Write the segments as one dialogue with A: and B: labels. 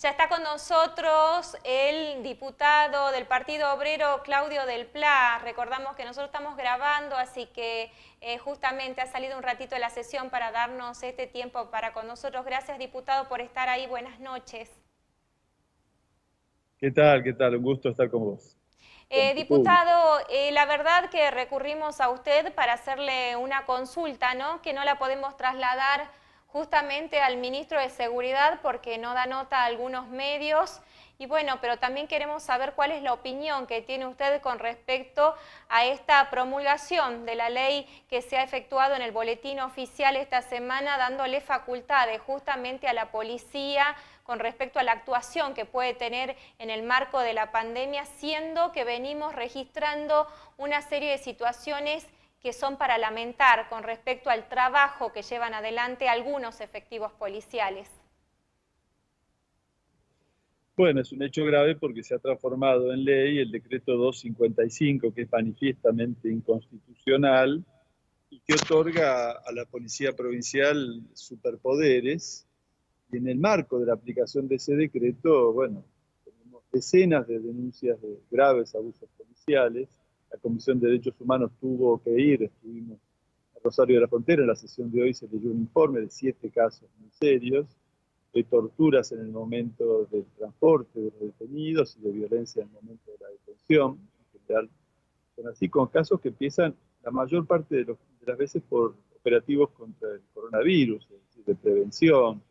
A: Ya está con nosotros el diputado del Partido Obrero, Claudio Del Pla. Recordamos que nosotros estamos grabando, así que justamente ha salido un ratito de la sesión para darnos este tiempo para con nosotros. Gracias, diputado, por estar ahí. Buenas noches.
B: ¿Qué tal? ¿Qué tal? Un gusto estar con vos, con tu público.
A: Diputado, la verdad que recurrimos a usted para hacerle una consulta, ¿no? Que no la podemos trasladar justamente al ministro de Seguridad porque no da nota a algunos medios. Y bueno, pero también queremos saber cuál es la opinión que tiene usted con respecto a esta promulgación de la ley que se ha efectuado en el boletín oficial esta semana, dándole facultades justamente a la policía con respecto a la actuación que puede tener en el marco de la pandemia, siendo que venimos registrando una serie de situaciones que son para lamentar con respecto al trabajo que llevan adelante algunos efectivos policiales.
B: Bueno, es un hecho grave porque se ha transformado en ley el decreto 255, que es manifiestamente inconstitucional y que otorga a la Policía Provincial superpoderes. Y en el marco de la aplicación de ese decreto, bueno, tenemos decenas de denuncias de graves abusos policiales. La Comisión de Derechos Humanos tuvo que ir, estuvimos en Rosario de la Frontera, en la sesión de hoy se leyó un informe de 7 casos muy serios, de torturas en el momento del transporte de los detenidos y de violencia en el momento de la detención. En general, son así con casos que empiezan la mayor parte de las veces por operativos contra el coronavirus, es decir, de prevención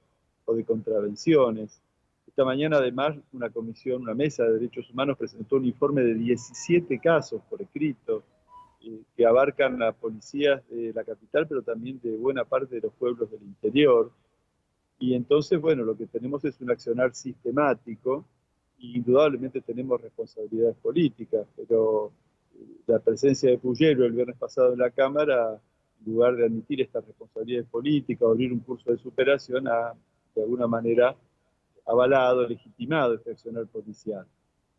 B: o de contravenciones. Esta mañana, además, una mesa de derechos humanos presentó un informe de 17 casos por escrito que abarcan las policías de la capital, pero también de buena parte de los pueblos del interior. Y entonces, bueno, lo que tenemos es un accionar sistemático, y indudablemente tenemos responsabilidades políticas, pero la presencia de Pugelo el viernes pasado en la Cámara, en lugar de admitir estas responsabilidades políticas, abrir un curso de superación, ha de alguna manera avalado, legitimado este accionar policial.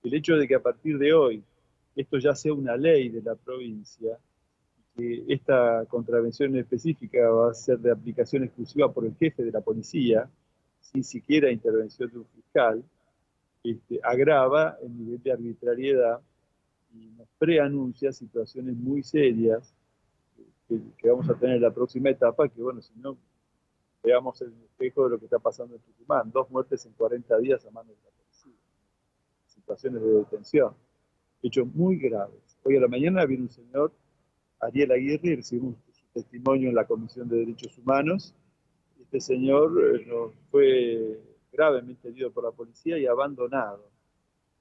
B: El hecho de que a partir de hoy esto ya sea una ley de la provincia, que esta contravención específica va a ser de aplicación exclusiva por el jefe de la policía, sin siquiera intervención de un fiscal, agrava el nivel de arbitrariedad y nos preanuncia situaciones muy serias que vamos a tener en la próxima etapa, que bueno, si no, veamos el espejo de lo que está pasando en Tucumán, 2 muertes en 40 días a manos de la policía, situaciones de detención, hechos muy graves. Hoy a la mañana viene un señor, Ariel Aguirre, recibimos su testimonio en la Comisión de Derechos Humanos. Este señor fue gravemente herido por la policía y abandonado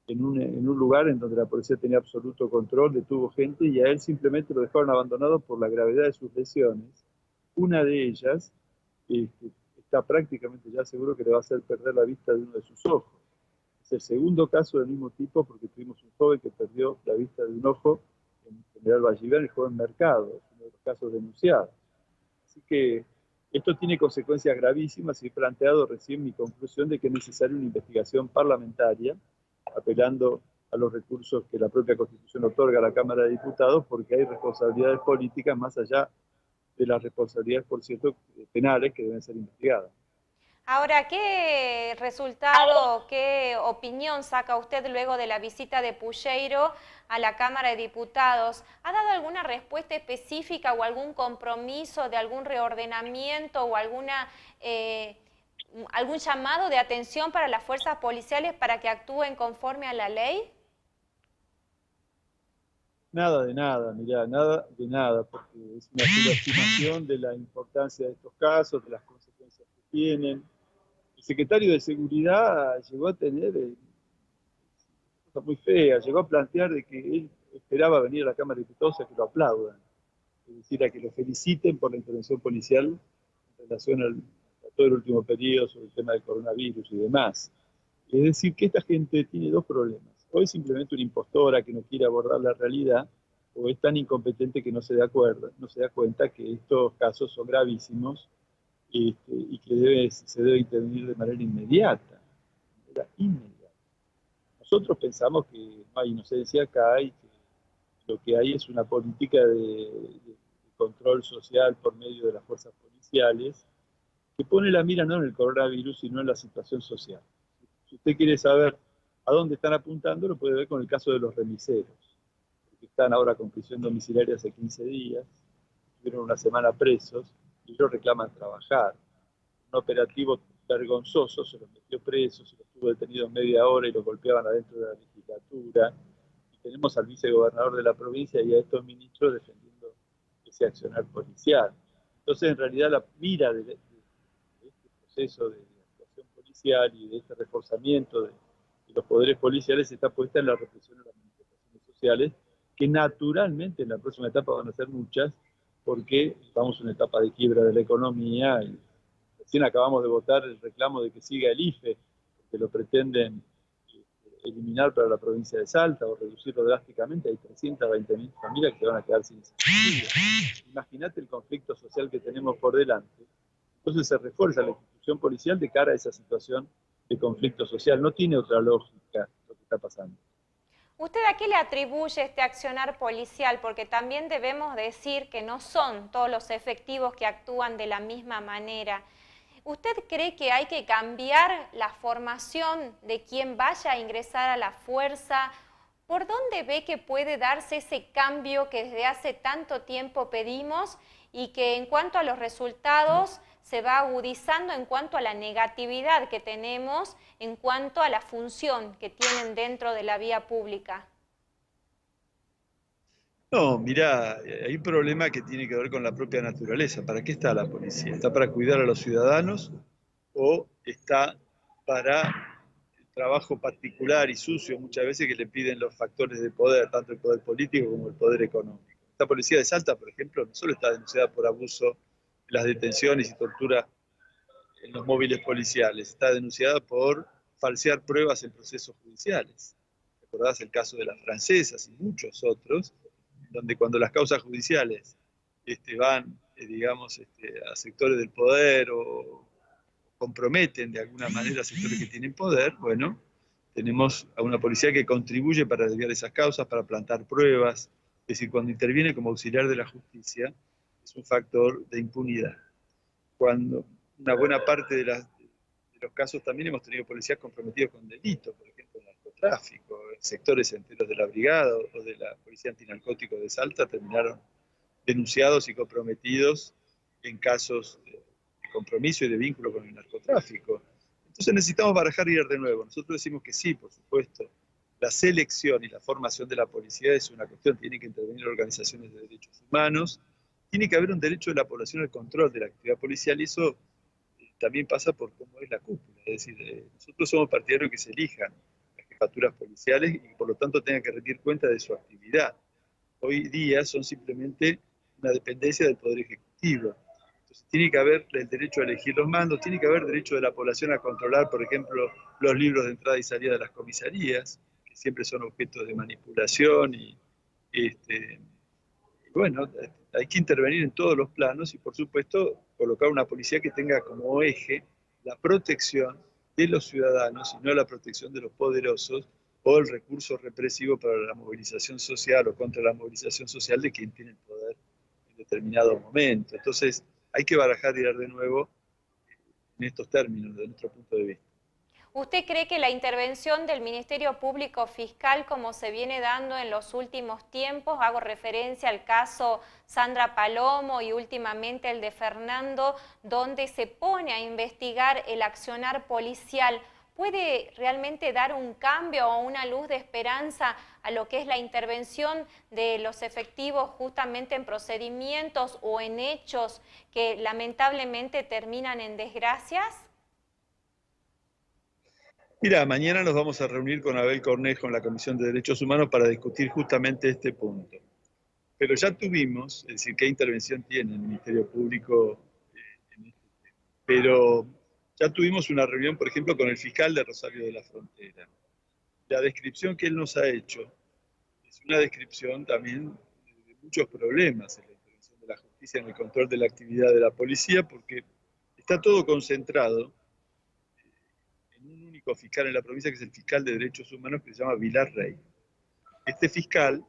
B: en un lugar en donde la policía tenía absoluto control, detuvo gente y a él simplemente lo dejaron abandonado por la gravedad de sus lesiones. Una de ellas está prácticamente ya seguro que le va a hacer perder la vista de uno de sus ojos. Es el segundo caso del mismo tipo porque tuvimos un joven que perdió la vista de un ojo en General Vallivian, el joven Mercado, es uno de los casos denunciados. Así que esto tiene consecuencias gravísimas y he planteado recién mi conclusión de que es necesaria una investigación parlamentaria, apelando a los recursos que la propia Constitución otorga a la Cámara de Diputados, porque hay responsabilidades políticas más allá de las responsabilidades, por cierto, penales que deben ser investigadas.
A: Ahora, ¿qué resultado, qué opinión saca usted luego de la visita de Pulleiro a la Cámara de Diputados? ¿Ha dado alguna respuesta específica o algún compromiso de algún reordenamiento o algún llamado de atención para las fuerzas policiales para que actúen conforme a la ley?
B: Nada de nada, mirá, nada de nada, porque es una subestimación de la importancia de estos casos, de las consecuencias que tienen. El secretario de Seguridad llegó a tener cosa muy fea, llegó a plantear de que él esperaba venir a la Cámara de Diputados a que lo aplaudan, es decir, a que lo feliciten por la intervención policial en relación a todo el último periodo sobre el tema del coronavirus y demás. Es decir, que esta gente tiene dos problemas. O es simplemente una impostora que no quiere abordar la realidad, o es tan incompetente que no se da cuenta que estos casos son gravísimos y que se debe intervenir de manera inmediata. Nosotros pensamos que no hay inocencia acá y que lo que hay es una política de control social por medio de las fuerzas policiales que pone la mira no en el coronavirus, sino en la situación social. Si usted quiere saber a dónde están apuntando, lo puede ver con el caso de los remiseros, que están ahora con prisión domiciliaria hace 15 días, estuvieron una semana presos y ellos reclaman trabajar. Un operativo vergonzoso, se los metió presos, se los tuvo detenidos media hora y los golpeaban adentro de la legislatura. Y tenemos al vicegobernador de la provincia y a estos ministros defendiendo ese accionar policial. Entonces, en realidad, la mira de este proceso de actuación policial y de este reforzamiento de los poderes policiales está puesta en la represión de las manifestaciones sociales, que naturalmente en la próxima etapa van a ser muchas, porque vamos a una etapa de quiebra de la economía. Y recién acabamos de votar el reclamo de que siga el IFE, porque lo pretenden eliminar para la provincia de Salta o reducirlo drásticamente. Hay 320.000 familias que se van a quedar sin subsidio. Imagínate el conflicto social que tenemos por delante. Entonces se refuerza la institución policial de cara a esa situación de conflicto social. No tiene otra lógica lo que está pasando.
A: ¿Usted a qué le atribuye este accionar policial? Porque también debemos decir que no son todos los efectivos que actúan de la misma manera. ¿Usted cree que hay que cambiar la formación de quien vaya a ingresar a la fuerza? ¿Por dónde ve que puede darse ese cambio que desde hace tanto tiempo pedimos y que en cuanto a los resultados se va agudizando en cuanto a la negatividad que tenemos, en cuanto a la función que tienen dentro de la vía pública?
B: No, mirá, hay un problema que tiene que ver con la propia naturaleza. ¿Para qué está la policía? ¿Está para cuidar a los ciudadanos o está para el trabajo particular y sucio muchas veces que le piden los factores de poder, tanto el poder político como el poder económico? Esta policía de Salta, por ejemplo, no solo está denunciada por abuso en las detenciones y tortura en los móviles policiales, está denunciada por falsear pruebas en procesos judiciales. ¿Recordás el caso de las francesas y muchos otros, donde cuando las causas judiciales van, digamos, a sectores del poder o comprometen de alguna manera a sectores que tienen poder, bueno, tenemos a una policía que contribuye para desviar esas causas, para plantar pruebas, es decir, cuando interviene como auxiliar de la justicia, es un factor de impunidad. Cuando una buena parte de los casos también hemos tenido policías comprometidos con delitos, por ejemplo, el narcotráfico, sectores enteros de la brigada o de la Policía Antinarcótico de Salta terminaron denunciados y comprometidos en casos de compromiso y de vínculo con el narcotráfico. Entonces necesitamos barajar y ir de nuevo. Nosotros decimos que sí, por supuesto. La selección y la formación de la policía es una cuestión, tienen que intervenir organizaciones de derechos humanos, tiene que haber un derecho de la población al control de la actividad policial y eso también pasa por cómo es la cúpula. Es decir, nosotros somos partidarios que se elijan las jefaturas policiales y por lo tanto tengan que rendir cuenta de su actividad. Hoy día son simplemente una dependencia del Poder Ejecutivo. Entonces tiene que haber el derecho a elegir los mandos, tiene que haber derecho de la población a controlar, por ejemplo, los libros de entrada y salida de las comisarías, que siempre son objetos de manipulación y bueno, hay que intervenir en todos los planos y, por supuesto, colocar una policía que tenga como eje la protección de los ciudadanos y no la protección de los poderosos o el recurso represivo para la movilización social o contra la movilización social de quien tiene el poder en determinado momento. Entonces, hay que barajar y ir de nuevo en estos términos, desde nuestro punto de vista.
A: ¿Usted cree que la intervención del Ministerio Público Fiscal, como se viene dando en los últimos tiempos, hago referencia al caso Sandra Palomo y últimamente el de Fernando, donde se pone a investigar el accionar policial, puede realmente dar un cambio o una luz de esperanza a lo que es la intervención de los efectivos justamente en procedimientos o en hechos que lamentablemente terminan en desgracias?
B: Mira, mañana nos vamos a reunir con Abel Cornejo en la Comisión de Derechos Humanos para discutir justamente este punto. Pero ya tuvimos, es decir, qué intervención tiene el Ministerio Público en este tema. Pero ya tuvimos una reunión, por ejemplo, con el fiscal de Rosario de la Frontera. La descripción que él nos ha hecho es una descripción también de muchos problemas en la intervención de la justicia en el control de la actividad de la policía, porque está todo concentrado en un único fiscal en la provincia, que es el fiscal de Derechos Humanos, que se llama Vilar Rey. Este fiscal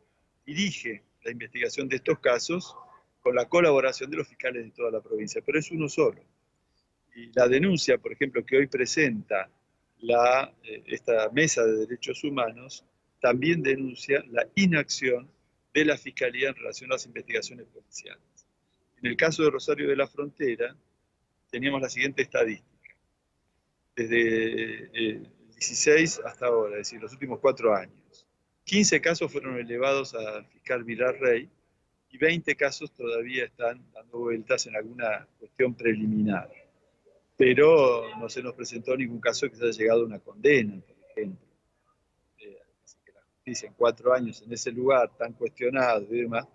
B: dirige la investigación de estos casos con la colaboración de los fiscales de toda la provincia, pero es uno solo. Y la denuncia, por ejemplo, que hoy presenta esta mesa de derechos humanos también denuncia la inacción de la Fiscalía en relación a las investigaciones policiales. En el caso de Rosario de la Frontera, teníamos la siguiente estadística. Desde el 16 hasta ahora, es decir, los últimos 4 años, 15 casos fueron elevados al fiscal Vilarrey y 20 casos todavía están dando vueltas en alguna cuestión preliminar. Pero no se nos presentó ningún caso que se haya llegado a una condena, por ejemplo. Así que la justicia en 4 años en ese lugar tan cuestionado y demás.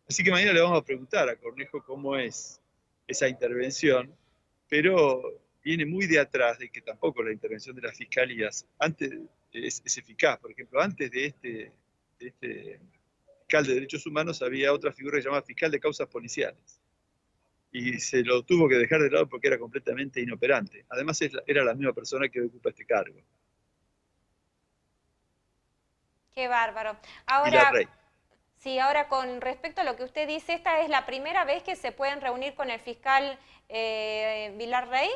B: Así que mañana le vamos a preguntar a Cornejo cómo es esa intervención, pero viene muy de atrás de que tampoco la intervención de las fiscalías antes es eficaz. Por ejemplo, antes de este fiscal de derechos humanos había otra figura que se llama fiscal de causas policiales. Y se lo tuvo que dejar de lado porque era completamente inoperante. Además, era la misma persona que ocupa este cargo.
A: Qué bárbaro.
B: Vilarrey.
A: Sí, ahora con respecto a lo que usted dice, ¿esta es la primera vez que se pueden reunir con el fiscal Vilarrey?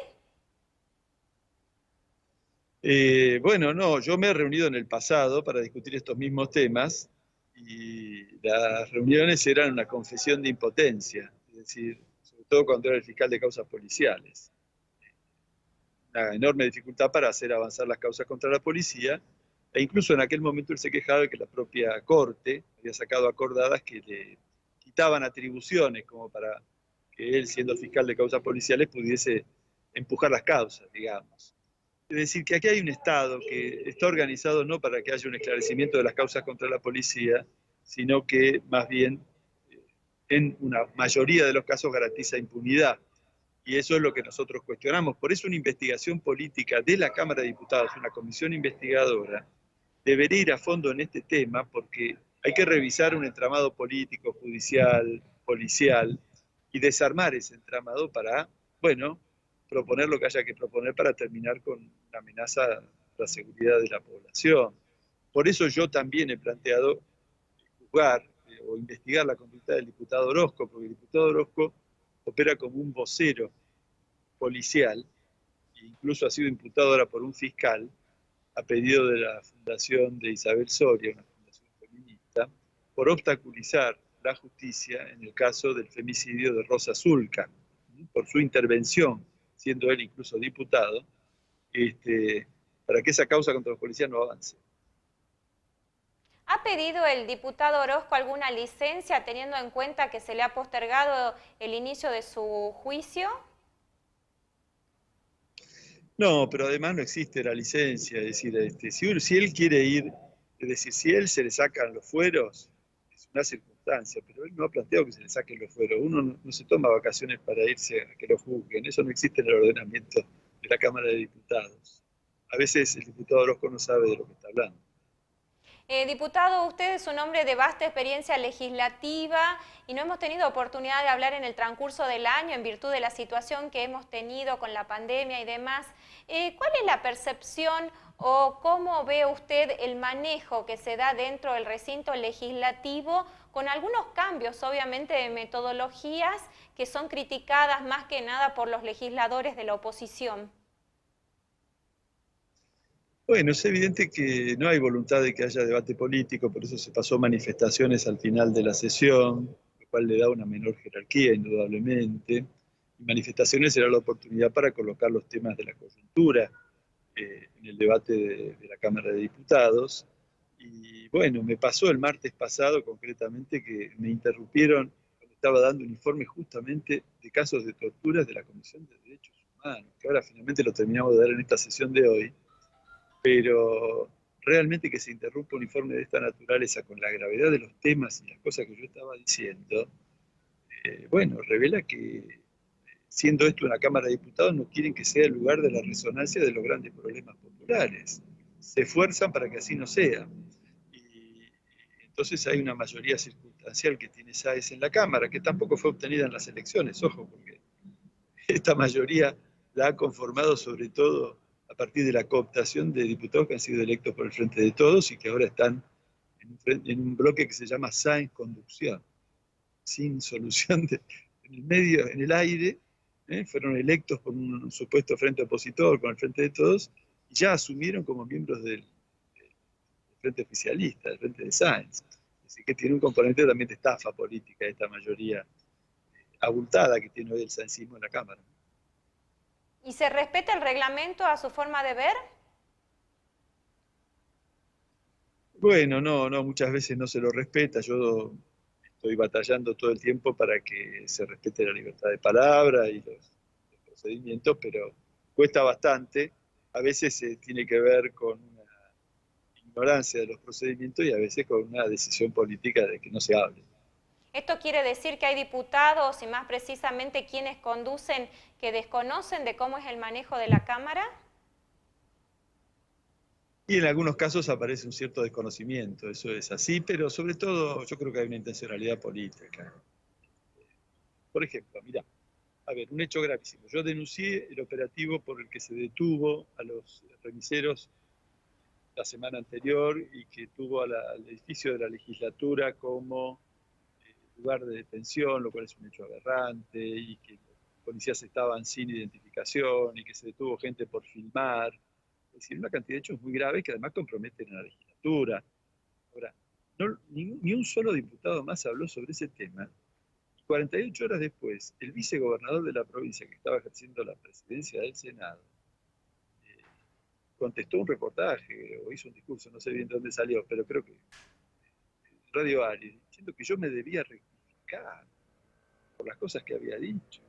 B: Bueno, no, yo me he reunido en el pasado para discutir estos mismos temas y las reuniones eran una confesión de impotencia, es decir, sobre todo cuando era el fiscal de causas policiales. Una enorme dificultad para hacer avanzar las causas contra la policía, e incluso en aquel momento él se quejaba de que la propia Corte había sacado acordadas que le quitaban atribuciones como para que él, siendo fiscal de causas policiales, pudiese empujar las causas, digamos. Es decir, que aquí hay un Estado que está organizado no para que haya un esclarecimiento de las causas contra la policía, sino que más bien en una mayoría de los casos garantiza impunidad. Y eso es lo que nosotros cuestionamos. Por eso una investigación política de la Cámara de Diputados, una comisión investigadora, debería ir a fondo en este tema porque hay que revisar un entramado político, judicial, policial, y desarmar ese entramado para, bueno, proponer lo que haya que proponer para terminar con una amenaza a la seguridad de la población. Por eso yo también he planteado juzgar o investigar la conducta del diputado Orozco, porque el diputado Orozco opera como un vocero policial, e incluso ha sido imputado ahora por un fiscal, a pedido de la Fundación de Isabel Soria, una fundación feminista, por obstaculizar la justicia en el caso del femicidio de Rosa Zulca, por su intervención, siendo él incluso diputado, para que esa causa contra los policías no avance.
A: ¿Ha pedido el diputado Orozco alguna licencia teniendo en cuenta que se le ha postergado el inicio de su juicio?
B: No, pero además no existe la licencia, es decir, si él quiere ir, es decir, si él se le sacan los fueros, es una circunstancia, pero él no ha planteado que se le saquen los fueros. Uno no se toma vacaciones para irse a que lo juzguen, eso no existe en el ordenamiento de la Cámara de Diputados. A veces el diputado Orozco no sabe de lo que está hablando.
A: Diputado, usted es un hombre de vasta experiencia legislativa y no hemos tenido oportunidad de hablar en el transcurso del año en virtud de la situación que hemos tenido con la pandemia y demás. ¿Cuál es la percepción o cómo ve usted el manejo que se da dentro del recinto legislativo con algunos cambios, obviamente, de metodologías que son criticadas más que nada por los legisladores de la oposición?
B: Bueno, es evidente que no hay voluntad de que haya debate político, por eso se pasó manifestaciones al final de la sesión, lo cual le da una menor jerarquía, indudablemente. Y manifestaciones era la oportunidad para colocar los temas de la coyuntura en el debate de la Cámara de Diputados. Y bueno, me pasó el martes pasado concretamente que me interrumpieron cuando estaba dando un informe justamente de casos de torturas de la Comisión de Derechos Humanos, que ahora finalmente lo terminamos de dar en esta sesión de hoy. Pero realmente que se interrumpa un informe de esta naturaleza con la gravedad de los temas y las cosas que yo estaba diciendo, bueno, revela que siendo esto una Cámara de Diputados no quieren que sea el lugar de la resonancia de los grandes problemas populares. Se esfuerzan para que así no sea. Y entonces hay una mayoría circunstancial que tiene Sáez en la Cámara, que tampoco fue obtenida en las elecciones, ojo, porque esta mayoría la ha conformado sobre todo a partir de la cooptación de diputados que han sido electos por el Frente de Todos y que ahora están en un bloque que se llama Sáenz Conducción, sin solución en el medio, en el aire, fueron electos por un supuesto frente opositor con el Frente de Todos, y ya asumieron como miembros del frente oficialista, del frente de Sáenz. Así que tiene un componente también de estafa política, esta mayoría abultada que tiene hoy el saencismo en la Cámara.
A: ¿Y se respeta el reglamento a su forma de ver?
B: Bueno, no, muchas veces no se lo respeta. Yo estoy batallando todo el tiempo para que se respete la libertad de palabra y los procedimientos, pero cuesta bastante. A veces se tiene que ver con una ignorancia de los procedimientos y a veces con una decisión política de que no se hable.
A: ¿Esto quiere decir que hay diputados y más precisamente quienes conducen que desconocen de cómo es el manejo de la Cámara?
B: Y en algunos casos aparece un cierto desconocimiento, eso es así, pero sobre todo yo creo que hay una intencionalidad política. Por ejemplo, mirá, a ver, un hecho gravísimo. Yo denuncié el operativo por el que se detuvo a los remiseros la semana anterior y que tuvo al edificio de la legislatura como lugar de detención, lo cual es un hecho aberrante, y que los policías estaban sin identificación y que se detuvo gente por filmar. Es decir, una cantidad de hechos muy graves que además comprometen a la legislatura. Ahora, ni un solo diputado más habló sobre ese tema. 48 horas después, el vicegobernador de la provincia, que estaba ejerciendo la presidencia del Senado, contestó un reportaje o hizo un discurso, no sé bien de dónde salió, pero creo que Radio Aries, diciendo que yo me debía rectificar por las cosas que había dicho.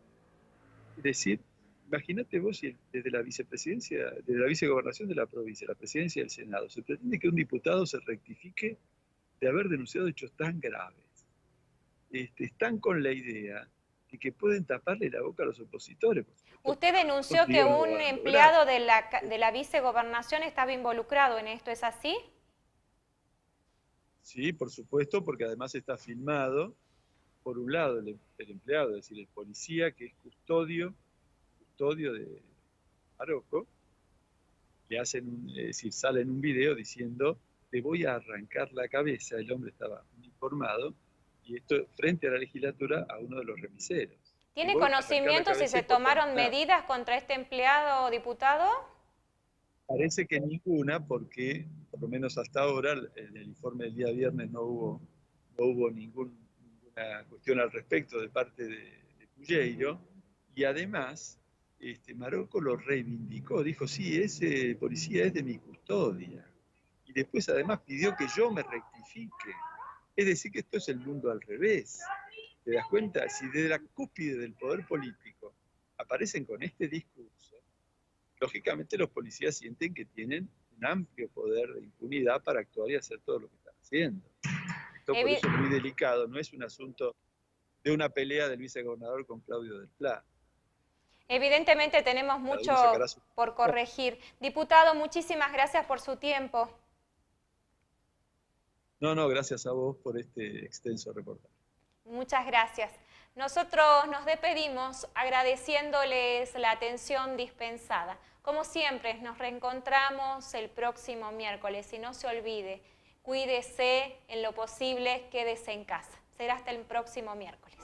B: Es decir, imagínate vos si desde la vicepresidencia, desde la vicegobernación de la provincia, la presidencia del Senado, se pretende que un diputado se rectifique de haber denunciado hechos tan graves. Están con la idea de que pueden taparle la boca a los opositores.
A: Usted denunció que un empleado de la vicegobernación estaba involucrado en esto, ¿es así?
B: Sí, por supuesto, porque además está filmado, por un lado, el empleado, es decir, el policía que es custodio de Marocco, le hacen, es decir, sale en un video diciendo, te voy a arrancar la cabeza, el hombre estaba uniformado, y esto frente a la legislatura a uno de los remiseros.
A: ¿Tiene conocimiento si se tomaron medidas contra este empleado, diputado?
B: Parece que ninguna, porque por lo menos hasta ahora, en el informe del día viernes no hubo ninguna cuestión al respecto de parte de Pulleiro, y además Marocco lo reivindicó, dijo, sí, ese policía es de mi custodia, y después además pidió que yo me rectifique. Es decir, que esto es el mundo al revés. ¿Te das cuenta? Si desde la cúspide del poder político aparecen con este discurso, lógicamente los policías sienten que tienen un amplio poder de impunidad para actuar y hacer todo lo que están haciendo. Esto por eso es muy delicado, no es un asunto de una pelea del vicegobernador con Claudio del Pla.
A: Evidentemente tenemos mucho por corregir. Diputado, muchísimas gracias por su tiempo.
B: No, gracias a vos por este extenso reportaje.
A: Muchas gracias. Nosotros nos despedimos agradeciéndoles la atención dispensada. Como siempre, nos reencontramos el próximo miércoles y no se olvide, cuídese en lo posible, quédese en casa. Será hasta el próximo miércoles.